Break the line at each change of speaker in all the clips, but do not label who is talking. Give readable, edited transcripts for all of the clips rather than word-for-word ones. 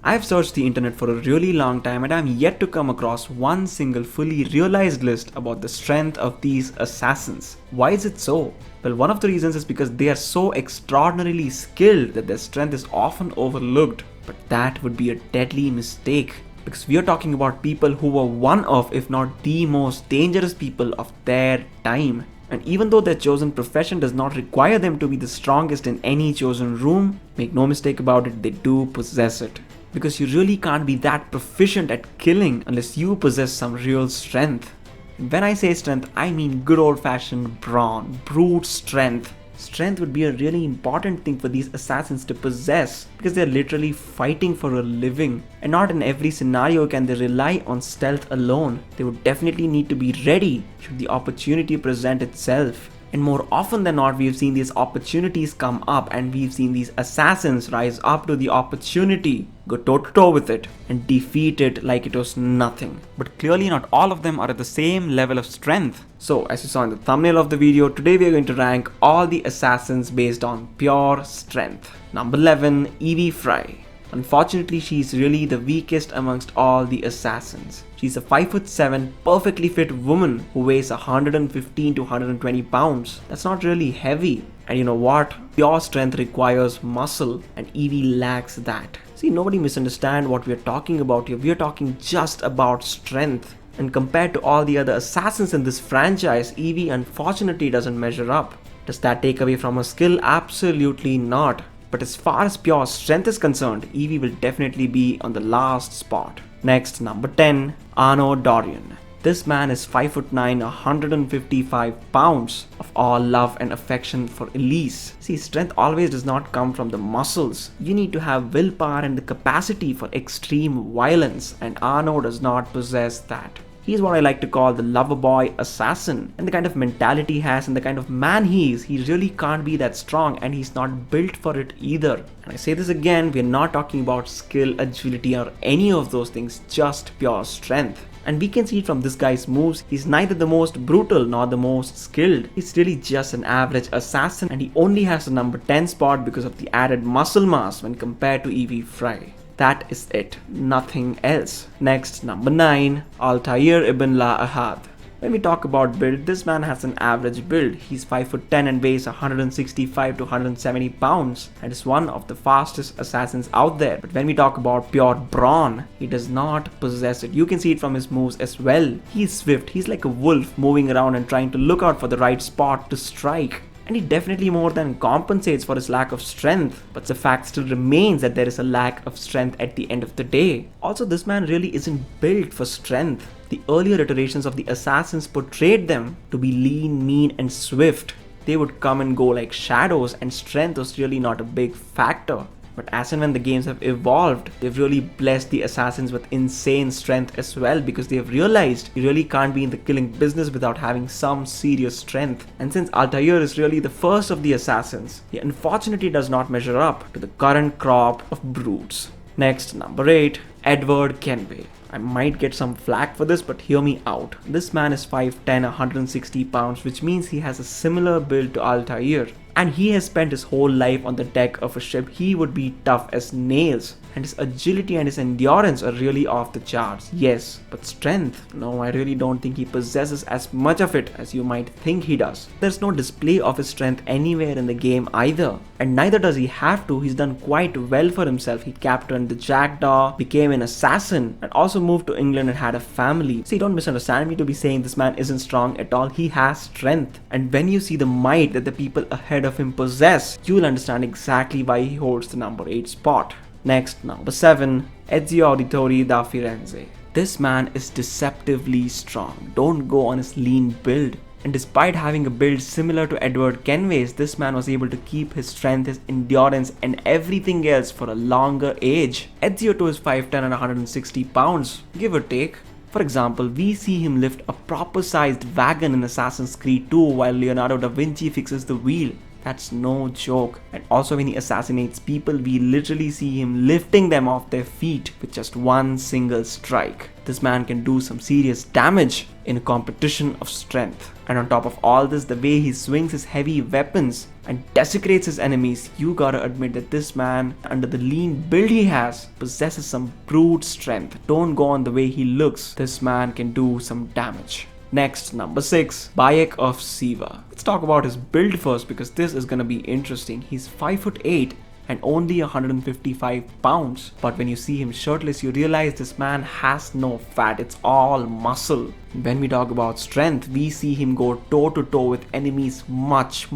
I've searched the internet for a really long time and I'm yet to come across one single fully realized list about the strength of these assassins. Why is it so? Well, one of the reasons is because they are so extraordinarily skilled that their strength is often overlooked. But that would be a deadly mistake, because we are talking about people who were one of, if not the most dangerous people of their time. And even though their chosen profession does not require them to be the strongest in any chosen room, make no mistake about it, they do possess it. Because you really can't be that proficient at killing unless you possess some real strength. And when I say strength, I mean good old-fashioned brawn, brute strength. Strength would be a really important thing for these assassins to possess, because they're literally fighting for a living, and not in every scenario can they rely on stealth alone. They would definitely need to be ready should the opportunity present itself. And more often than not, we've seen these opportunities come up and we've seen these assassins rise up to the opportunity, go toe to toe with it and defeat it like it was nothing. But clearly not all of them are at the same level of strength. So as you saw in the thumbnail of the video, today we are going to rank all the assassins based on pure strength. Number 11, Evie Frye. Unfortunately, she's really the weakest amongst all the assassins. She's a 5'7", perfectly fit woman who weighs 115 to 120 pounds. That's not really heavy. And you know what? Pure strength requires muscle, and Evie lacks that. See, nobody misunderstand what we are talking about here. We are talking just about strength. And compared to all the other assassins in this franchise, Evie unfortunately doesn't measure up. Does that take away from her skill? Absolutely not. But as far as pure strength is concerned, Evie will definitely be on the last spot. Next, number 10, Arno Dorian. This man is 5'9", 155 pounds of all love and affection for Elise. See, strength always does not come from the muscles. You need to have willpower and the capacity for extreme violence, and Arno does not possess that. He's what I like to call the lover boy assassin, and the kind of mentality he has and the kind of man he is, he really can't be that strong, and he's not built for it either. And I say this again, we're not talking about skill, agility or any of those things, just pure strength. And we can see it from this guy's moves, he's neither the most brutal nor the most skilled. He's really just an average assassin, and he only has the number 10 spot because of the added muscle mass when compared to Evie Frye. That is it, nothing else. Next, number 9, Altair Ibn La Ahad. When we talk about build, this man has an average build. He's 5'10" and weighs 165 to 170 pounds and is one of the fastest assassins out there. But when we talk about pure brawn, he does not possess it. You can see it from his moves as well. He's swift, he's like a wolf moving around and trying to look out for the right spot to strike. And he definitely more than compensates for his lack of strength, but the fact still remains that there is a lack of strength at the end of the day. Also, this man really isn't built for strength. The earlier iterations of the assassins portrayed them to be lean, mean and swift. They would come and go like shadows, and strength was really not a big factor. But as and when the games have evolved, they've really blessed the assassins with insane strength as well, because they've realized you really can't be in the killing business without having some serious strength. And since Altair is really the first of the assassins, he unfortunately does not measure up to the current crop of brutes. Next, number 8, Edward Kenway. I might get some flack for this, but hear me out. This man is 5'10", 160 pounds, which means he has a similar build to Altair. And he has spent his whole life on the deck of a ship. He would be tough as nails. And his agility and his endurance are really off the charts. Yes, but strength? No, I really don't think he possesses as much of it as you might think he does. There's no display of his strength anywhere in the game either. And neither does he have to. He's done quite well for himself. He captained the Jackdaw, became an assassin, and also moved to England and had a family. See, don't misunderstand me to be saying this man isn't strong at all. He has strength. And when you see the might that the people ahead of him possess, you'll understand exactly why he holds the number 8 spot. Next, number 7, Ezio Auditore da Firenze. This man is deceptively strong. Don't go on his lean build. And despite having a build similar to Edward Kenway's, this man was able to keep his strength, his endurance and everything else for a longer age. Ezio too is 5'10" and 160 pounds, give or take. For example, we see him lift a proper sized wagon in Assassin's Creed 2 while Leonardo da Vinci fixes the wheel. That's no joke. And also when he assassinates people, we literally see him lifting them off their feet with just one single strike. This man can do some serious damage in a competition of strength. And on top of all this, the way he swings his heavy weapons and desecrates his enemies, you gotta admit that this man, under the lean build he has, possesses some brute strength. Don't go on the way he looks. This man can do some damage. Next, number 6, Bayek of Siwa. Let's talk about his build first because this is gonna be interesting. He's 5'8" and only 155 pounds. But when you see him shirtless, you realize this man has no fat, it's all muscle. When we talk about strength, we see him go toe to toe with enemies much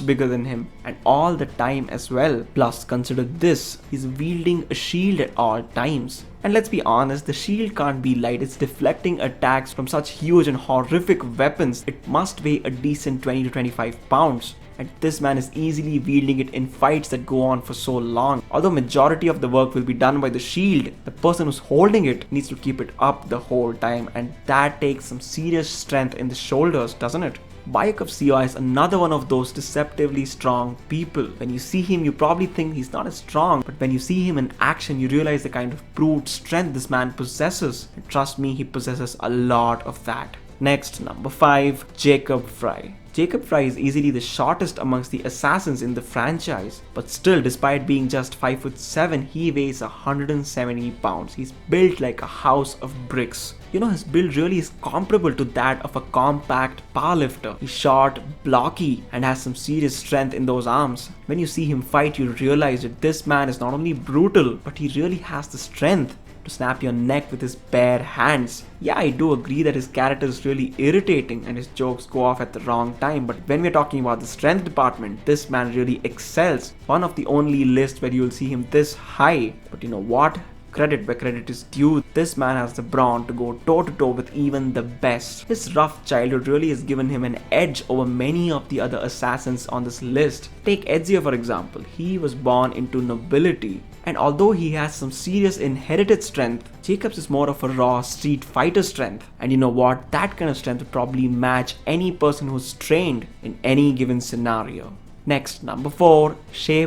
bigger than him, and all the time as well. Plus, consider this, he's wielding a shield at all times. And let's be honest, the shield can't be light, it's deflecting attacks from such huge and horrific weapons. It must weigh a decent 20 to 25 pounds. And this man is easily wielding it in fights that go on for so long. Although majority of the work will be done by the shield, the person who's holding it needs to keep it up the whole time, and that takes some serious strength in the shoulders, doesn't it? Bayek of Siwa is another one of those deceptively strong people. When you see him, you probably think he's not as strong, but when you see him in action, you realize the kind of brute strength this man possesses. And trust me, he possesses a lot of that. Next, number 5, Jacob Frye. Jacob Frye is easily the shortest amongst the assassins in the franchise, but still, despite being just 5'7", he weighs 170 pounds. He's built like a house of bricks. You know, his build really is comparable to that of a compact powerlifter. He's short, blocky, and has some serious strength in those arms. When you see him fight, you realize that this man is not only brutal, but he really has the strength to snap your neck with his bare hands. Yeah, I do agree that his character is really irritating and his jokes go off at the wrong time, but when we're talking about the strength department, this man really excels. One of the only lists where you'll see him this high. But you know what? Credit where credit is due. This man has the brawn to go toe to toe with even the best. His rough childhood really has given him an edge over many of the other assassins on this list. Take Ezio for example. He was born into nobility, and although he has some serious inherited strength, Jacob's is more of a raw street fighter strength. And you know what? That kind of strength would probably match any person who's trained in any given scenario. Next, number 4, Shay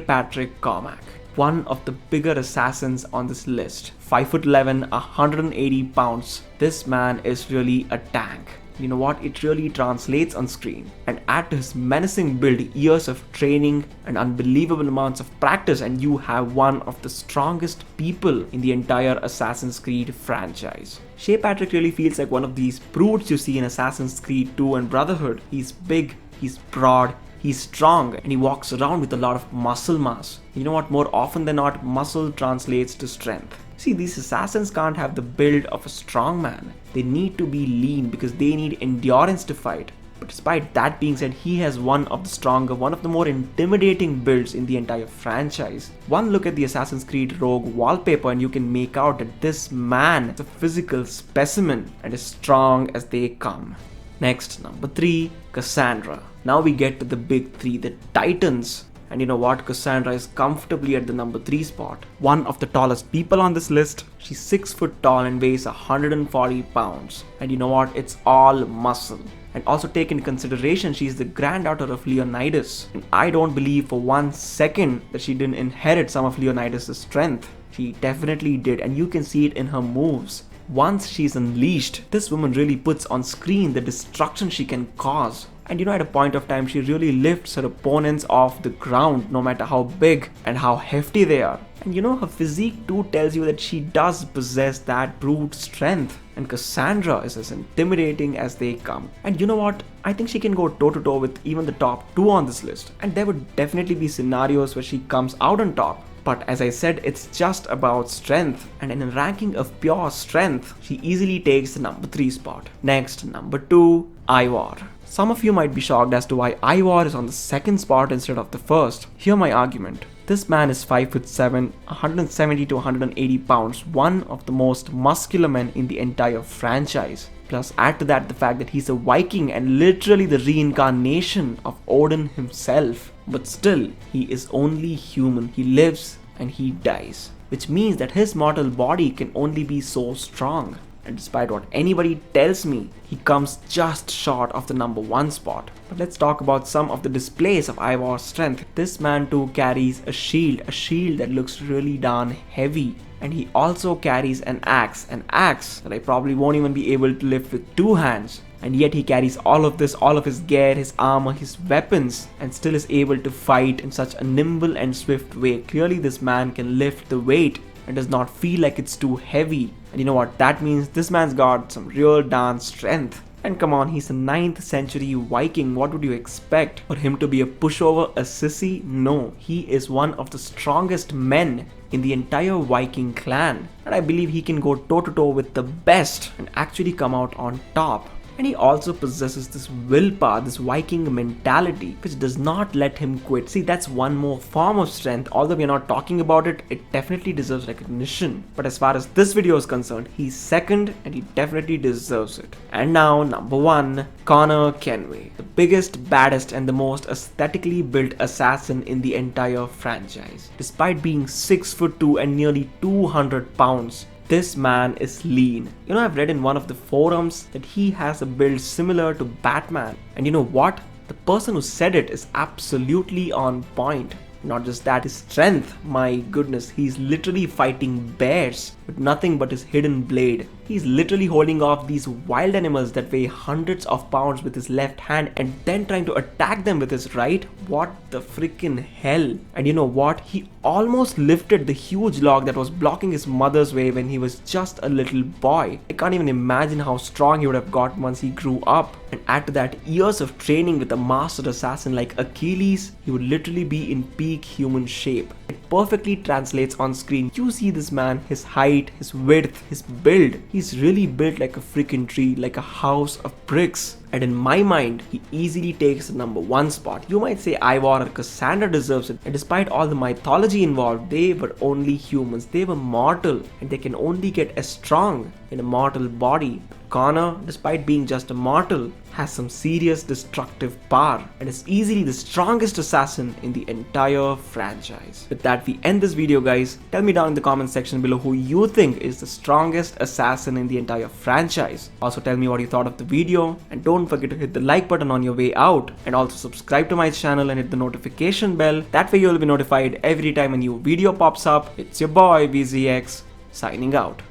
Cormac. One of the bigger assassins on this list. 5'11", 180 pounds. This man is really a tank. You know what? It really translates on screen. And add to his menacing build years of training and unbelievable amounts of practice, and you have one of the strongest people in the entire Assassin's Creed franchise. Shay really feels like one of these brutes you see in Assassin's Creed 2 and Brotherhood. He's big, he's broad, he's strong, and he walks around with a lot of muscle mass. You know what? More often than not, muscle translates to strength. See, these assassins can't have the build of a strong man. They need to be lean because they need endurance to fight. But despite that being said, he has one of the stronger, one of the more intimidating builds in the entire franchise. One look at the Assassin's Creed Rogue wallpaper and you can make out that this man is a physical specimen and as strong as they come. Next, number 3, Kassandra. Now we get to the big 3, the Titans. And you know what? Kassandra is comfortably at the number 3 spot. One of the tallest people on this list. She's 6 foot tall and weighs 140 pounds. And you know what? It's all muscle. And also take into consideration she's the granddaughter of Leonidas. And I don't believe for 1 second that she didn't inherit some of Leonidas' strength. She definitely did, and you can see it in her moves. Once she's unleashed, this woman really puts on screen the destruction she can cause. And you know, at a point of time, she really lifts her opponents off the ground, no matter how big and how hefty they are. And you know, her physique too tells you that she does possess that brute strength. And Kassandra is as intimidating as they come. And you know what? I think she can go toe to toe with even the top 2 on this list. And there would definitely be scenarios where she comes out on top. But as I said, it's just about strength, and in a ranking of pure strength, she easily takes the number 3 spot. Next, number 2, Eivor. Some of you might be shocked as to why Eivor is on the 2nd spot instead of the 1st. Hear my argument. This man is 5'7", 170 to 180 pounds, one of the most muscular men in the entire franchise. Plus add to that the fact that he's a Viking and literally the reincarnation of Odin himself. But still, he is only human. He lives and he dies. Which means that his mortal body can only be so strong. And despite what anybody tells me, he comes just short of the number 1 spot. But let's talk about some of the displays of Eivor's strength. This man too carries a shield that looks really darn heavy. And he also carries an axe that I probably won't even be able to lift with 2 hands. And yet he carries all of this, all of his gear, his armor, his weapons, and still is able to fight in such a nimble and swift way. Clearly this man can lift the weight and does not feel like it's too heavy. And you know what that means? This man's got some real darn strength. And come on, he's a 9th century Viking. What would you expect? For him to be a pushover, a sissy? No, he is one of the strongest men in the entire Viking clan. And I believe he can go toe to toe with the best and actually come out on top. And he also possesses this willpower, this Viking mentality, which does not let him quit. See, that's one more form of strength. Although we're not talking about it, it definitely deserves recognition. But as far as this video is concerned, he's second and he definitely deserves it. And now, number 1, Connor Kenway. The biggest, baddest and the most aesthetically built assassin in the entire franchise. Despite being 6'2" and nearly 200 pounds, this man is lean. You know, I've read in one of the forums that he has a build similar to Batman. And you know what? The person who said it is absolutely on point. Not just that, his strength, my goodness, he's literally fighting bears with nothing but his hidden blade. He's literally holding off these wild animals that weigh hundreds of pounds with his left hand and then trying to attack them with his right. What the freaking hell? And you know what? He almost lifted the huge log that was blocking his mother's way when he was just a little boy. I can't even imagine how strong he would have got once he grew up. And add to that years of training with a master assassin like Achilles, he would literally be in peak human shape. It perfectly translates on screen. You see this man, his height, his width, his build. He's really built like a freaking tree, like a house of bricks. And in my mind, he easily takes the number 1 spot. You might say Eivor or Kassandra deserves it. And despite all the mythology involved, they were only humans. They were mortal and they can only get as strong in a mortal body. Connor, despite being just a mortal, has some serious destructive power and is easily the strongest assassin in the entire franchise. With that, we end this video, guys. Tell me down in the comment section below who you think is the strongest assassin in the entire franchise. Also tell me what you thought of the video, and don't forget to hit the like button on your way out, and also subscribe to my channel and hit the notification bell. That way you will be notified every time a new video pops up. It's your boy VZX signing out.